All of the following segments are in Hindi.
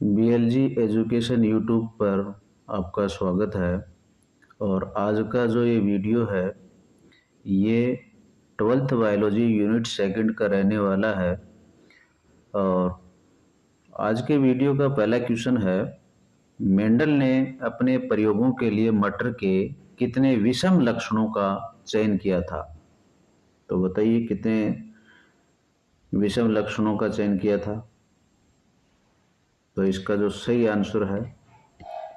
बीएलजी एजुकेशन यूट्यूब पर आपका स्वागत है। और आज का जो ये वीडियो है ये 12th बायोलॉजी यूनिट सेकंड का रहने वाला है। और आज के वीडियो का पहला क्वेश्चन है, मेंडल ने अपने प्रयोगों के लिए मटर के कितने विषम लक्षणों का चयन किया था? तो बताइए कितने विषम लक्षणों का चयन किया था? तो इसका जो सही आंसर है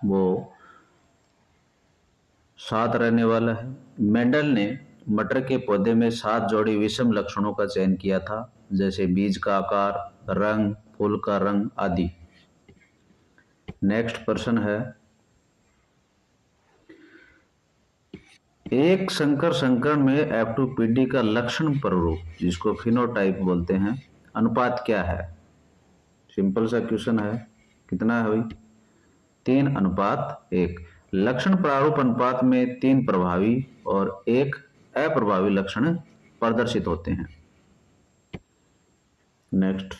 वो 7 रहने वाला है। मेंडल ने मटर के पौधे में 7 जोड़ी विषम लक्षणों का चयन किया था, जैसे बीज का आकार, रंग, फूल का रंग आदि। नेक्स्ट प्रश्न है, एक संकर संकरण में F2PD का लक्षण प्ररूप, जिसको फिनोटाइप बोलते हैं, अनुपात क्या है? सिंपल सा क्वेश्चन है। कितना है भाई? 3:1। लक्षण प्रारूप अनुपात में 3 प्रभावी और 1 अप्रभावी लक्षण प्रदर्शित होते हैं। नेक्स्ट,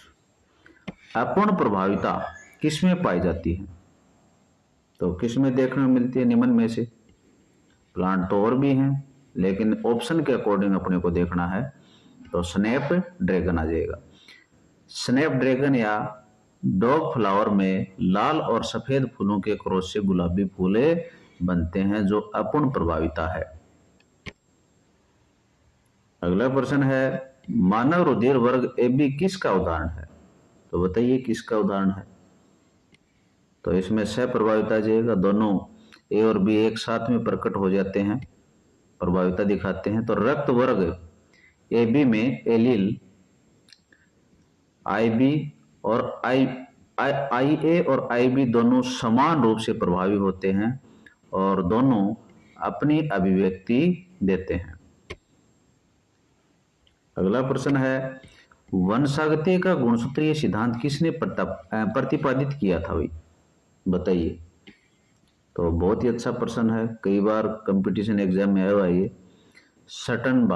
अपूर्ण प्रभाविता किसमें पाई जाती है? तो किसमें देखने में मिलती है निम्न में से? प्लांट तो और भी हैं, लेकिन ऑप्शन के अकॉर्डिंग अपने को देखना है, तो स्नैप ड्रैगन आ जाएगा। स्नैप ड्रैगन या डॉग फ्लावर में लाल और सफेद फूलों के क्रॉस से गुलाबी फूले बनते हैं, जो अपूर्ण प्रभाविता है। अगला प्रश्न है, मानव रुधिर वर्ग AB किसका उदाहरण है? तो बताइए किसका उदाहरण है? तो इसमें सह-प्रभाविता आ जाएगा। दोनों A और B एक साथ में प्रकट हो जाते हैं, प्रभाविता दिखाते हैं। तो रक्त वर्ग AB में एलील IB और IA और IB दोनों समान रूप से प्रभावी होते हैं और दोनों अपनी अभिव्यक्ति देते हैं। अगला प्रश्न है, वंशागति का गुणसूत्रीय सिद्धांत किसने प्रतिपादित किया था भाई? बताइए। तो बहुत ही अच्छा प्रश्न है, कई बार कंपटीशन एग्जाम में आया हुआ ये। सटन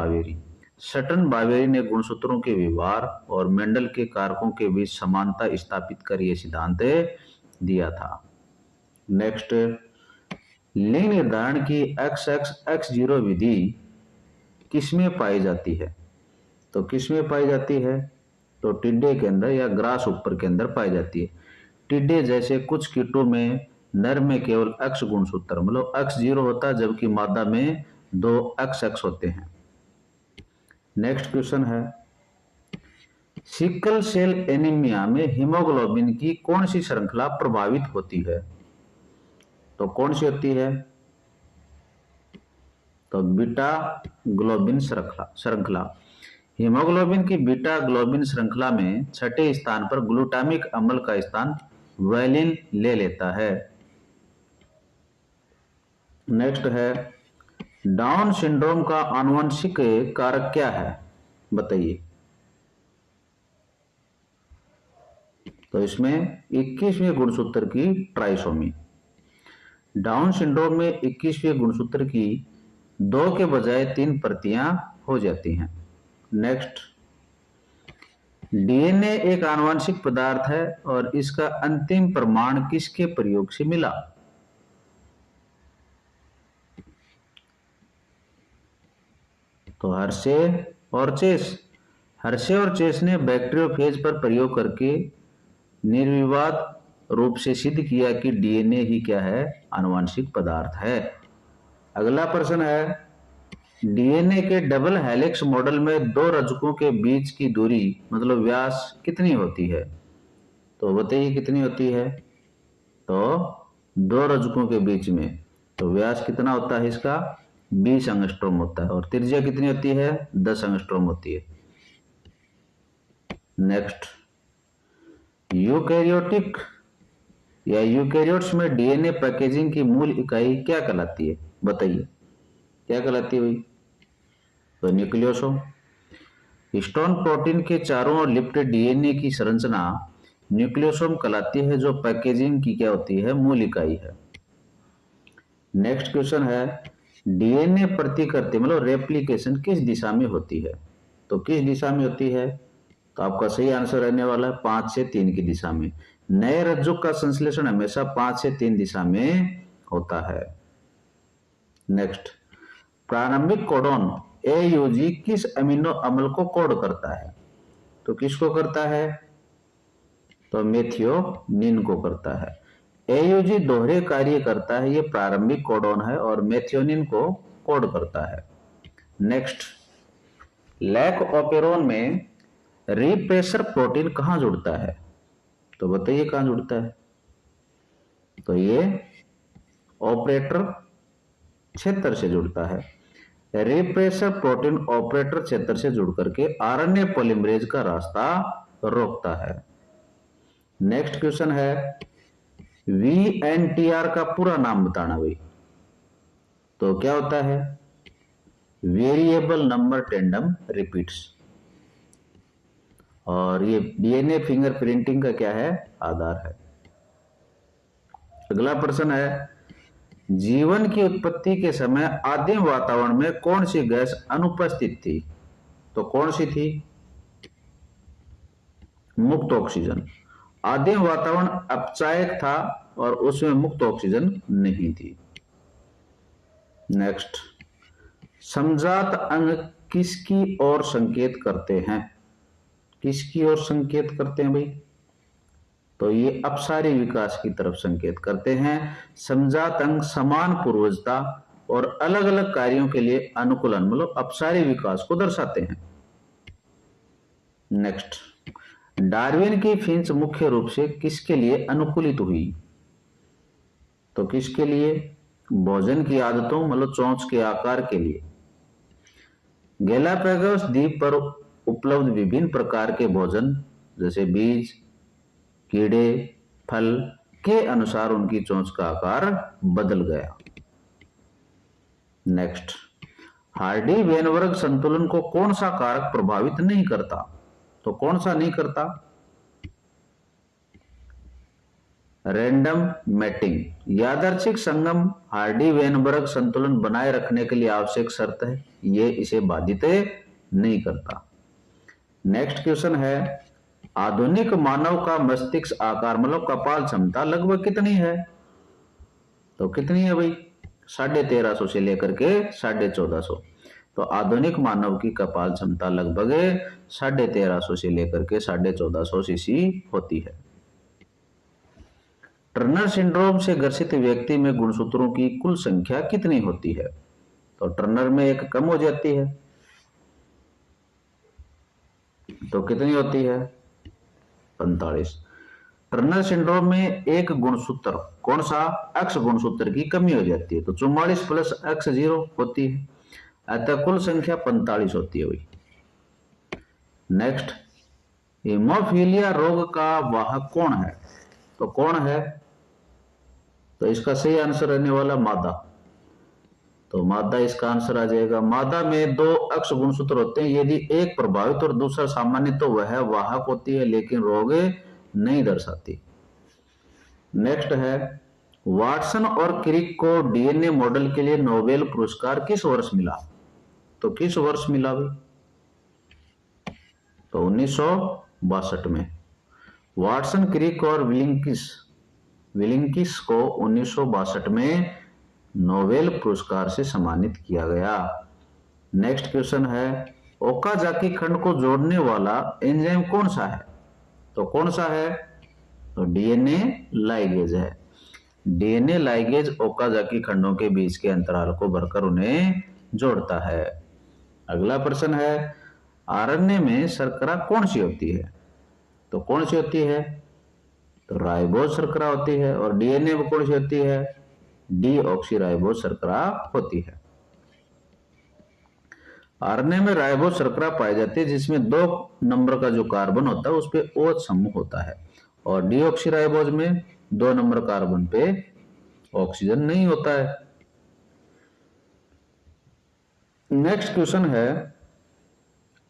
बावेरी ने गुणसूत्रों के व्यवहार और मेंडल के कारकों के बीच समानता स्थापित कर यह सिद्धांत दिया था। नेक्स्ट, लिंग निर्धारण की XX-X0 विधि किसमें पाई जाती है? तो किसमें पाई जाती है? तो टिड्डे के अंदर या ग्रास ऊपर के अंदर पाई जाती है। टिड्डे जैसे कुछ कीटों में नर में केवल X गुणसूत्र मतलब X0 होता है, जबकि मादा में 2 XX होते हैं। नेक्स्ट क्वेश्चन है, सिकल सेल एनीमिया में हीमोग्लोबिन की कौन सी श्रृंखला प्रभावित होती है? तो कौन सी होती है? तो बीटा ग्लोबिन श्रृंखला। हीमोग्लोबिन की बीटा ग्लोबिन श्रृंखला में 6ठे स्थान पर ग्लूटामिक अम्ल का स्थान वैलिन ले लेता है। नेक्स्ट है, डाउन सिंड्रोम का आनुवंशिक कारक क्या है? बताइए। तो इसमें 21वें गुणसूत्र की ट्राइसोमी। डाउन सिंड्रोम में 21वें गुणसूत्र की 2 के बजाय 3 प्रतियां हो जाती हैं। नेक्स्ट, डीएनए एक आनुवंशिक पदार्थ है और इसका अंतिम प्रमाण किसके प्रयोग से मिला? तो हर्शे और चेस ने बैक्टीरियोफेज पर प्रयोग करके निर्विवाद रूप से सिद्ध किया कि डीएनए ही क्या है? आनुवंशिक पदार्थ है। अगला प्रश्न है, डीएनए के डबल हेलिक्स मॉडल में 2 रज्जुकों के बीच की दूरी मतलब व्यास कितनी होती है? तो बताइए कितनी होती है? तो 2 रज्जुकों के बीच में तो व्यास कितना होता है इसका? 20 एंगस्ट्रॉम होता है। और त्रिज्या कितनी होती है? 10 एंगस्ट्रॉम होती है। नेक्स्ट, यूकैरियोटिक या यूकैरियोट्स में डीएनए पैकेजिंग की मूल इकाई क्या कहलाती है? बताइए क्या कहलाती है भाई? तो न्यूक्लियोसोम। हिस्टोन प्रोटीन के चारों ओर लिपटे डीएनए की संरचना न्यूक्लियोसोम कहलाती है, जो पैकेजिंग की क्या होती है? मूल इकाई है। नेक्स्ट क्वेश्चन है, डीएनए प्रतिकृति मतलब रेप्लिकेशन किस दिशा में होती है? तो किस दिशा में होती है? तो आपका सही आंसर रहने वाला है 5 से 3 की दिशा में। नए रज्जुक का संश्लेषण हमेशा 5 से 3 दिशा में होता है। नेक्स्ट, प्रारंभिक कोडोन AUG किस अमीनो अम्ल को कोड करता है? तो किसको करता है? तो मेथियोनिन को करता है। AUG दोहरे कार्य करता है, ये प्रारंभिक कोडोन है और मेथियोनिन को कोड करता है। नेक्स्ट, लैक ओपेरोन में रिप्रेसर प्रोटीन कहां जुड़ता है? तो बताइए कहां जुड़ता है? तो ये ऑपरेटर क्षेत्र से जुड़ता है। रिप्रेसर प्रोटीन ऑपरेटर क्षेत्र से जुड़ करके आरएनए पॉलीमरेज का रास्ता रोकता है। नेक्स्ट क्वेश्चन है, VNTR का पूरा नाम बताना भाई। तो क्या होता है? Variable number tandem repeats. और ये DNA फिंगरप्रिंटिंग का क्या है? आधार है। अगला प्रश्न है, जीवन की उत्पत्ति के समय आदिम वातावरण में कौन सी गैस अनुपस्थित थी? तो कौन सी थी? मुक्त ऑक्सीजन। आदिम वातावरण अपचायक था और उसमें मुक्त ऑक्सीजन नहीं थी। नेक्स्ट, समजात अंग किसकी ओर संकेत करते हैं? किसकी ओर संकेत करते हैं भाई? तो ये अपसारी विकास की तरफ संकेत करते हैं। समजात अंग समान पूर्वजता और अलग अलग कार्यों के लिए अनुकूलन मतलब अपसारी विकास को दर्शाते हैं। नेक्स्ट, डार्विन की फिंच मुख्य रूप से किसके लिए अनुकूलित हुई? तो किसके लिए? भोजन की आदतों मतलब चोंच के आकार के लिए। गैलापागोस द्वीप पर उपलब्ध विभिन्न प्रकार के भोजन जैसे बीज, कीड़े, फल के अनुसार उनकी चोंच का आकार बदल गया। नेक्स्ट, हार्डी वेनबर्ग संतुलन को कौन सा कारक प्रभावित नहीं करता? तो कौन सा नहीं करता? Random mating. यादृच्छिक संगम हार्डी वेनबर्ग संतुलन बनाए रखने के लिए आवश्यक शर्त है, ये इसे बाधित नहीं करता। नेक्स्ट क्वेश्चन है, आधुनिक मानव का मस्तिष्क आकार मतलब कपाल क्षमता लगभग कितनी है? तो कितनी है भाई? 1350 से लेकर के 1450। तो आधुनिक मानव की कपाल क्षमता लगभग 1350 से लेकर के 1450 सीसी होती है। टर्नर सिंड्रोम से ग्रसित व्यक्ति में गुणसूत्रों की कुल संख्या कितनी होती है? तो टर्नर में एक कम हो जाती है, तो कितनी होती है? 45। टर्नर सिंड्रोम में एक गुणसूत्र कौन सा? एक्स गुणसूत्र की कमी हो जाती है, तो 44 प्लस एक्स 0 होती है, अतः कुल संख्या 45 होती है भाई। नेक्स्ट, हीमोफीलिया रोग का वाहक कौन है? तो कौन है? तो इसका सही आंसर रहने वाला मादा। तो मादा इसका आंसर आ जाएगा। मादा में 2 अक्ष गुणसूत्र होते हैं, यदि एक प्रभावित और दूसरा सामान्य तो वह वाहक होती है लेकिन रोग नहीं दर्शाती। नेक्स्ट है, वाटसन और क्रिक को DNA मॉडल के लिए नोबेल पुरस्कार किस वर्ष मिला? तो किस वर्ष मिला भाई? तो 1962 में। वाटसन, क्रिक और विलिंकिस को 1962 में नोबेल पुरस्कार से सम्मानित किया गया। नेक्स्ट क्वेश्चन है, ओकाजाकी खंड को जोड़ने वाला एंजाइम कौन सा है? तो कौन सा है? तो DNA लाइगेज है। DNA लाइगेज ओकाजाकी खंडों के बीच के अंतराल को भरकर उन्हें जोड़ता है। अगला प्रश्न है, RNA में शर्करा कौन सी होती है? तो कौन सी होती है? तो राइबोज शर्करा होती है। और DNA में कौन सी होती है? डीऑक्सीराइबोज शर्करा होती है। RNA में राइबोज शर्करा पाई जाती है जिसमें 2 नंबर का जो कार्बन होता है उस पे OH समूह होता है, और डीऑक्सीराइबोज में 2 नंबर कार्बन पे ऑक्सीजन नहीं होता है। नेक्स्ट क्वेश्चन है,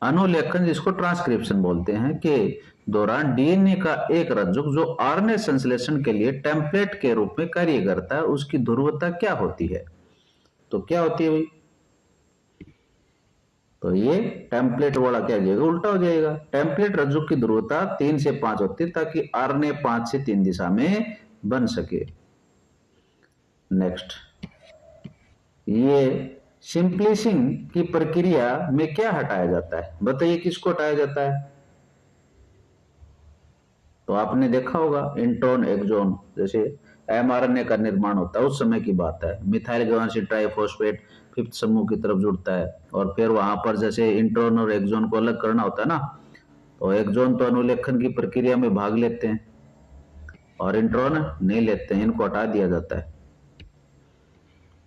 अनुलेखन जिसको ट्रांसक्रिप्शन बोलते हैं के दौरान DNA का एक रज्जुक जो RNA संश्लेषण के लिए टेम्पलेट के रूप में कार्य करता है उसकी ध्रुवता क्या होती है? तो क्या होती है भाई? तो ये टेम्पलेट वाला क्या हो जाएगा, उल्टा हो जाएगा। टेम्पलेट रज्जु की ध्रुवता 3 से 5 होती है ताकि आरएनए 5 से 3 दिशा में बन सके। नेक्स्ट, ये सिंपलिसिंग की प्रक्रिया में क्या हटाया जाता है, बताइए किसको हटाया जाता है। तो आपने देखा होगा इंट्रोन एक्सोन, जैसे एमआरएनए का निर्माण होता है उस समय की बात है। मिथाइल ग्वानिसिन ट्राइफॉस्फेट 5th समूह की तरफ जुड़ता है और फिर वहां पर जैसे इंट्रोन और एक्सोन को अलग करना होता है ना, तो एक्सोन तो अनुलेखन की प्रक्रिया में भाग लेते हैं और इंट्रोन नहीं लेते हैं, इनको हटा दिया जाता है।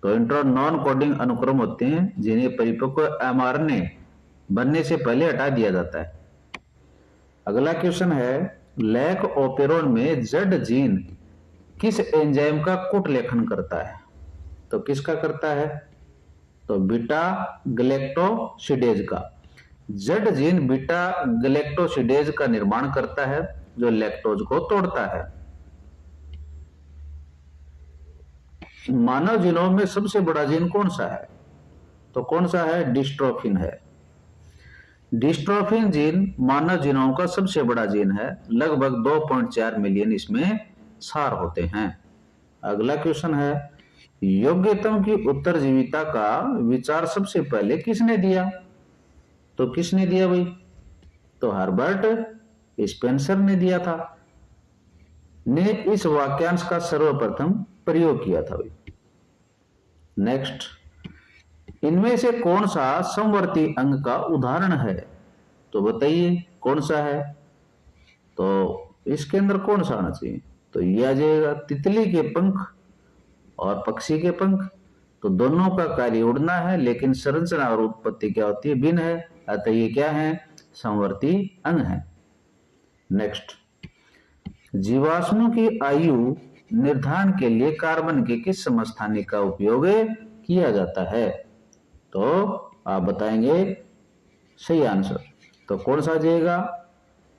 तो इंट्रोन नॉन कोडिंग अनुक्रम होते हैं जिन्हें परिपक्व एमआरएनए बनने से पहले हटा दिया जाता है। अगला क्वेश्चन है, लैक ओपेरोन में जेड जीन किस एंजाइम का कूट लेखन करता है। तो किसका करता है, तो बीटा गैलेक्टोसिडेज का। जेड जीन बीटा गैलेक्टोसिडेज का निर्माण करता है जो लैक्टोज को तोड़ता है। मानव जीनोम में सबसे बड़ा जीन कौन सा है, तो कौन सा है, डिस्ट्रोफिन है। डिस्ट्रोफिन जीन मानव जीनोम का सबसे बड़ा जीन है, लगभग 2.4 मिलियन इसमें सार होते हैं। अगला क्वेश्चन है, योग्यतम की उत्तरजीविता का विचार सबसे पहले किसने दिया। तो किसने दिया भाई, तो हर्बर्ट स्पेंसर ने दिया था, ने इस वाक्यांश का सर्वप्रथम प्रयोग किया था भाई। नेक्स्ट, इनमें से कौन सा समवर्ती अंग का उदाहरण है, तो बताइए कौन सा है। तो इसके अंदर कौन सा आना चाहिए, तो ये आ जाएगा तितली के पंख और पक्षी के पंख। तो दोनों का कार्य उड़ना है लेकिन संरचना और उत्पत्ति क्या होती है, भिन्न है, अतः ये क्या है, समवर्ती अंग है। नेक्स्ट, जीवाश्मों की आयु निर्धारण के लिए कार्बन के किस समस्थानिक का उपयोग किया जाता है। तो आप बताएंगे सही आंसर, तो कौन सा आ जाएगा,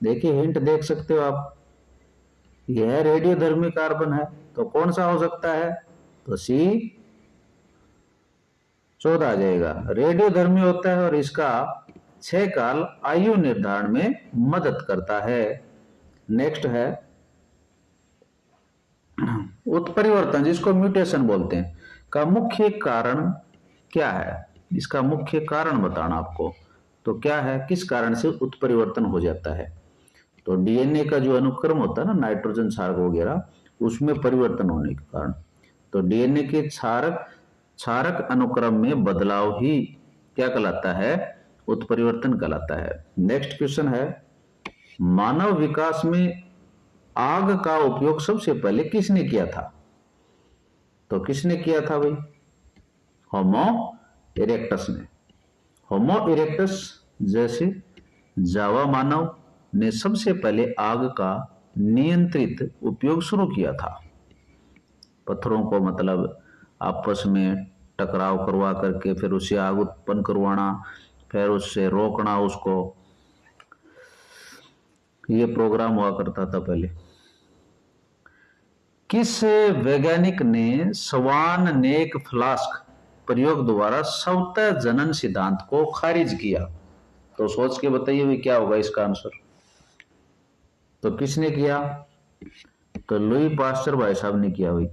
देखिए हिंट देख सकते हो आप, यह रेडियोधर्मी कार्बन है, तो कौन सा हो सकता है, तो C14 आ जाएगा। रेडियोधर्मी होता है और इसका 6 काल आयु निर्धारण में मदद करता है। नेक्स्ट है उत्परिवर्तन, जिसको म्यूटेशन बोलते हैं, का मुख्य कारण क्या है, इसका मुख्य कारण बताना आपको। तो क्या है, किस कारण से उत्परिवर्तन हो जाता है, तो डीएनए का जो अनुक्रम होता है ना, नाइट्रोजन क्षारक वगैरह, उसमें परिवर्तन होने के कारण। तो डीएनए के क्षारक अनुक्रम में बदलाव ही क्या कहलाता है, उत्परिवर्तन कहलाता है। नेक्स्ट क्वेश्चन है, मानव विकास में आग का उपयोग सबसे पहले किसने किया था। तो किसने किया था भाई, होमो इरेक्टस ने। होमो इरेक्टस जैसे जावा मानव ने सबसे पहले आग का नियंत्रित उपयोग शुरू किया था। पत्थरों को मतलब आपस में टकराव करवा करके फिर उससे आग उत्पन्न करवाना, फिर उससे रोकना उसको, ये प्रोग्राम हुआ करता था पहले। किस वैज्ञानिक ने स्वान नेक फ्लास्क प्रयोग द्वारा स्वतः जनन सिद्धांत को खारिज किया। तो सोच के बताइए भी क्या होगा इसका आंसर। तो किसने किया, तो लुई पास्चर भाई साहब ने किया। भाई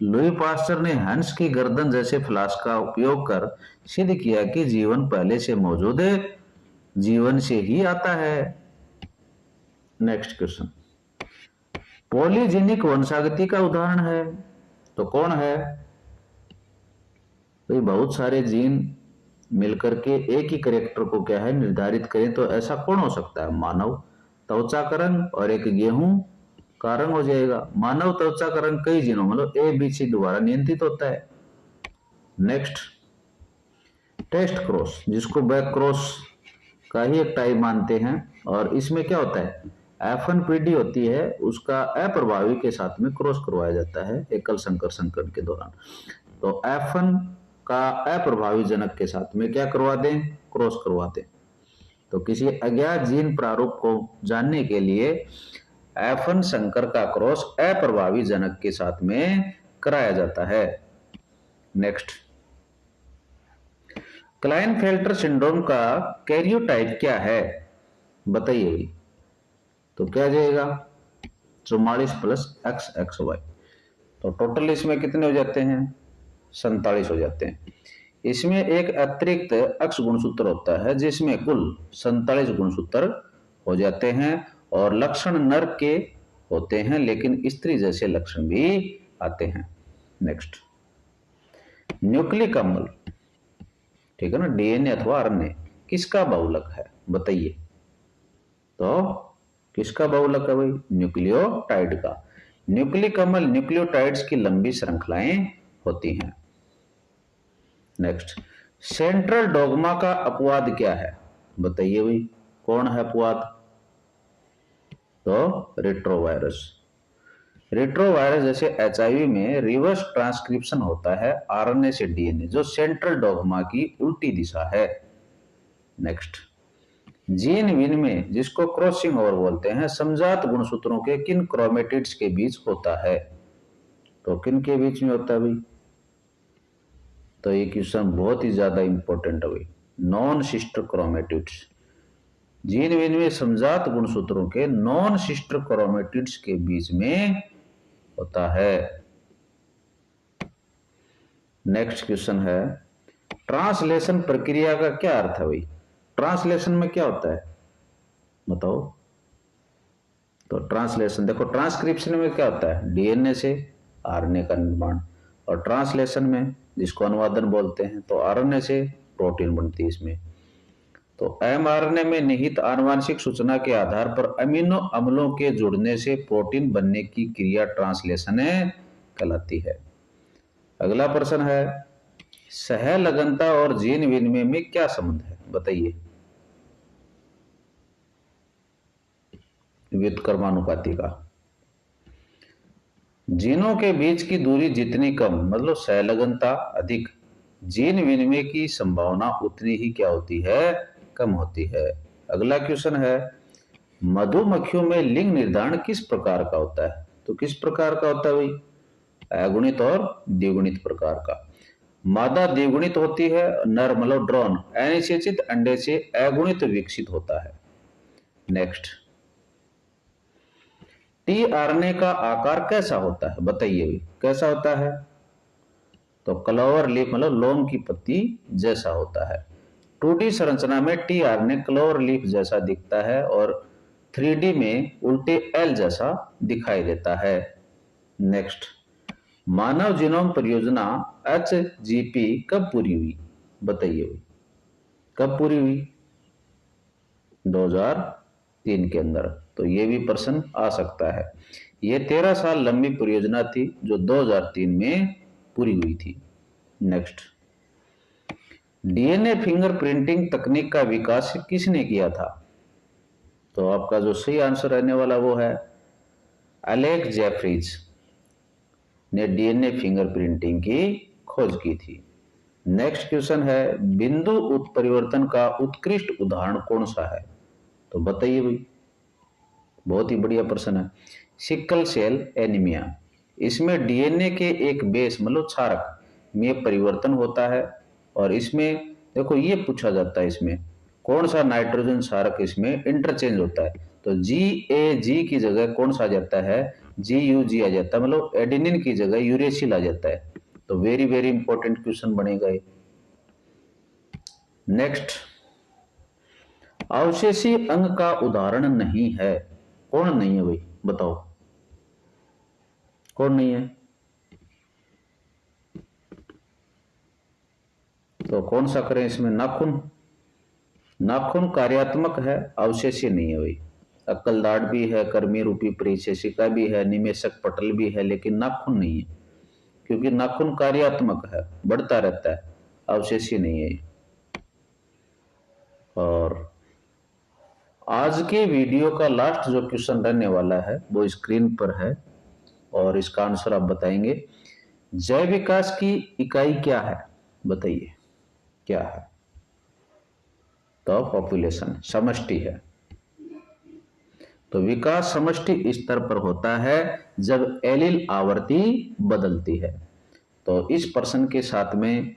लुई पास्चर ने हंस की गर्दन जैसे फ्लास्क का उपयोग कर सिद्ध किया कि जीवन पहले से मौजूद है, जीवन से ही आता है। नेक्स्ट क्वेश्चन, पॉलीजेनिक वंशागति का उदाहरण है, तो कौन है, तो बहुत सारे जीन मिलकर के एक ही कैरेक्टर को क्या है निर्धारित करें, तो ऐसा कौन हो सकता है, मानव त्वचा का रंग और एक गेहूं का रंग हो जाएगा। मानव त्वचा का रंग कई जीनों मतलब ABC द्वारा नियंत्रित होता है। नेक्स्ट, टेस्ट क्रॉस, जिसको बैक क्रॉस का ही एक टाइप मानते हैं, और इसमें क्या होता है, F1 पीढ़ी होती है उसका अप्रभावी के साथ में क्रॉस करवाया जाता है एकल संकर संकरण के दौरान। तो F1 का अप्रभावी जनक के साथ में क्या करवा दें, क्रॉस करवा दें। तो किसी अज्ञात जीन प्रारूप को जानने के लिए F1 संकर का क्रॉस अप्रभावी जनक के साथ में कराया जाता है। नेक्स्ट, क्लाइनफेल्टर सिंड्रोम का कैरियोटाइप क्या है, बताइए। तो क्या जाएगा 44 प्लस एक्स एक्स वाई। तो टोटल इसमें कितने हो जाते हैं 47 हो जाते हैं। इसमें एक अतिरिक्त अक्ष गुणसूत्र होता है जिसमें कुल 47 गुणसूत्र हो जाते हैं और लक्षण नर के होते हैं लेकिन स्त्री जैसे लक्षण भी आते हैं। नेक्स्ट, न्यूक्लिक अम्ल, ठीक है ना, डीएनए अथवा आरएनए किसका बहुलक है, बताइए। तो किसका बहुलक है भाई, न्यूक्लियोटाइड का। न्यूक्लिक अम्ल न्यूक्लियोटाइड्स की लंबी श्रृंखलाएं होती हैं। नेक्स्ट, सेंट्रल डोगमा का अपवाद क्या है, बताइए भाई, कौन है अपवाद। तो रेट्रोवायरस। रेट्रोवायरस जैसे एचआईवी में रिवर्स ट्रांसक्रिप्शन होता है आरएनए से डीएनए, जो सेंट्रल डोगमा की उल्टी दिशा है। नेक्स्ट, जीन विन में जिसको क्रॉसिंग ओवर बोलते हैं समजात गुणसूत्रों के किन क्रोमेटिड्स के बीच होता है। तो किन के बीच में होता है भाई, तो ये क्वेश्चन बहुत ही ज्यादा इंपॉर्टेंट है भाई, non sister chromatids. Gene win में समजात गुणसूत्रों के नॉन सिस्टर क्रोमेटिड्स के बीच में होता है। नेक्स्ट क्वेश्चन है, ट्रांसलेशन प्रक्रिया का क्या अर्थ है भाई, ट्रांसलेशन में क्या होता है बताओ। तो ट्रांसलेशन देखो, ट्रांसक्रिप्शन में क्या होता है डीएनए से आरएनए का निर्माण, और ट्रांसलेशन में जिसको अनुवादन बोलते हैं तो आरएनए से प्रोटीन बनती है इसमें। तो एमआरएनए में निहित आनुवांशिक सूचना के आधार पर अमीनो अम्लों के जुड़ने से प्रोटीन बनने की क्रिया ट्रांसलेशन कहलाती है। अगला प्रश्न है, सहलगनता और जीन विनिमय में क्या संबंध है, बताइए। व्युत्क्रमानुपाती का, जीनों के बीच की दूरी जितनी कम मतलब सहलगनता अधिक, जीन विनिमय की संभावना उतनी ही क्या होती है, कम होती है। अगला क्वेश्चन है, मधुमक्खियों में लिंग निर्धारण किस प्रकार का होता है। तो किस प्रकार का होता है भाई, अगुणित और द्विगुणित प्रकार का। मादा द्विगुणित होती है, नर मतलब ड्रोन अनिषेचित अंडे से अगुणित विकसित होता है। नेक्स्ट, टीआरएनए का आकार कैसा होता है, बताइए भाई कैसा होता है। तो क्लोवर लीफ मतलब लौंग की पत्ती जैसा होता है। 2D संरचना में टीआरएनए क्लोवर लीफ जैसा दिखता है और 3D में उल्टे एल जैसा दिखाई देता है। नेक्स्ट, मानव जीनोम परियोजना एचजीपी कब पूरी हुई, बताइए भाई कब पूरी हुई, 2003 के अंदर। तो ये भी प्रश्न आ सकता है। ये 13 साल लंबी परियोजना थी जो 2003 में पूरी हुई थी। नेक्स्ट, डीएनए फिंगरप्रिंटिंग तकनीक का विकास किसने किया था। तो आपका जो सही आंसर रहने वाला वो है एलेक्स जेफरीज ने डीएनए फिंगरप्रिंटिंग की खोज की थी। नेक्स्ट क्वेश्चन है, बिंदु उत्परिवर्तन का उत्कृष्ट उदाहरण कौन सा है। तो बताइए भाई, बहुत ही बढ़िया प्रश्न है। सिकल सेल एनीमिया, इसमें डीएनए के एक बेस मतलब क्षारक में परिवर्तन होता है और इसमें देखो ये पूछा जाता है इसमें कौन सा नाइट्रोजन क्षारक इसमें इंटरचेंज होता है। तो जी की जगह कौन सा आ जाता है, जी आ जाता है, मतलब एडेनिन की जगह यूरेसिल आ जाता है। तो वेरी वेरी इंपॉर्टेंट क्वेश्चन बनेगा ये। नेक्स्ट, अवशेषी अंग का उदाहरण नहीं है, कौन नहीं है भाई बताओ, कौन नहीं है। तो कौन सा करें इसमें, नाखून। नाखून कार्यात्मक है, अवशेषी नहीं है भाई। अक्कलदाढ़ भी है, कर्मी रूपी परिशेषिका भी है, निमेशक पटल भी है, लेकिन नाखून नहीं है क्योंकि नाखून कार्यात्मक है, बढ़ता रहता है, अवशेषी नहीं है। और आज के वीडियो का लास्ट जो क्वेश्चन रहने वाला है वो स्क्रीन पर है और इसका आंसर आप बताएंगे। जैव विकास की इकाई क्या है, बताइए क्या है। तो पॉपुलेशन समष्टि है। तो विकास समष्टि स्तर पर होता है जब एलील आवृत्ति बदलती है। तो इस प्रश्न के साथ में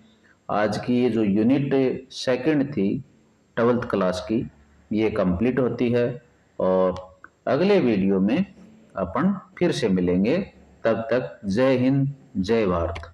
आज की ये जो यूनिट सेकंड थी 12th क्लास की, ये कंप्लीट होती है। और अगले वीडियो में अपन फिर से मिलेंगे। तब तक जय हिंद, जय भारत।